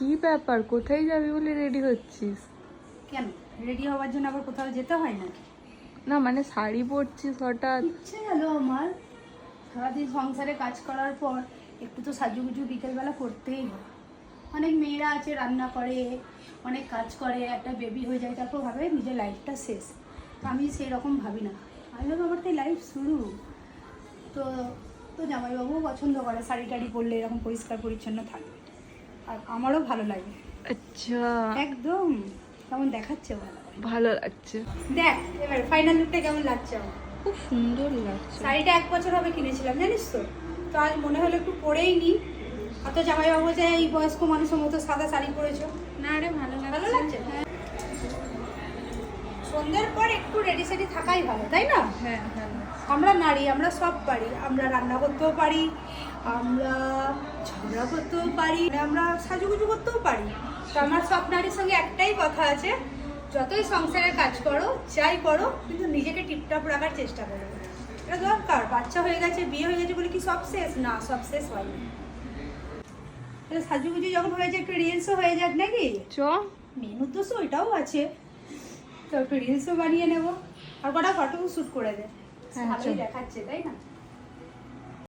কি ব্যাপার, কোথায় যাবি বলে রেডি হচ্ছিস? কেন রেডি হওয়ার জন্য আবার কোথাও যেতে হয় না? না মানে শাড়ি পরছিস হঠাৎ? ইচ্ছে গেল আমার, সারাদিন সংসারে কাজ করার পর একটু তো সাজুগুজু বিকেলবেলা করতেই হয়। অনেক মেয়েরা আছে রান্না করে, অনেক কাজ করে, একটা বেবি হয়ে যায়, তারপর ভাবে নিজের লাইফটা শেষ। তো আমি সেরকম ভাবি না, আমি ভাবি আমার তো লাইফ শুরু। তো তো জামাইবাবুও পছন্দ করে শাড়ি টাড়ি পরলে এরকম পরিষ্কার পরিচ্ছন্ন থাকে, আর আমারও ভালো লাগে। আচ্ছা, একদম কেমন দেখাচ্ছে বলো? ভালো লাগছে। দেখ এবার ফাইনাল লুকটা কেমন লাগছে আমার। খুব সুন্দর লাগছে। শাড়িটা 1 বছর হবে কিনেছিলাম জানিস তো, তো আজ মনে হলো একটু পরেই নি। অত জামাইবাবু যে এই বয়স্ক মানুষের মতো সাদা শাড়ি পরেছো। না রে, ভালো ভালো লাগছে। সন্ধ্যের পর একটু রেডি সেডি থাকাই ভালো, তাই না? হ্যাঁ ভালো। আমরা নারী, আমরা সব পারি, আমরা রান্না করতেও পারি, আমরা ঝগড়া করতেও পারি, আমরা সাজুগুজু করতেও পারি। তো আমার সব নারীর সঙ্গে একটাই কথা আছে, যতই সংসারের কাজ করো যাই করো কিন্তু নিজেকে টিপটপ রাখার চেষ্টা করো। এটা দরকার। বাচ্চা হয়ে গেছে, বিয়ে হয়ে গেছে বলে কি সব শেষ? না, সব শেষ হয়নি। সাজুগুজু যখন হয়েছে একটু রিলসও হয়ে যাক নাকি? চ। মেনু তো ওইটাও আছে, তো একটু রিলসও বানিয়ে নেবো, আর কটা ফটো শ্যুট করে দে। হ্যাঁ, ভালোই চল। দেখাচ্ছে তাই না?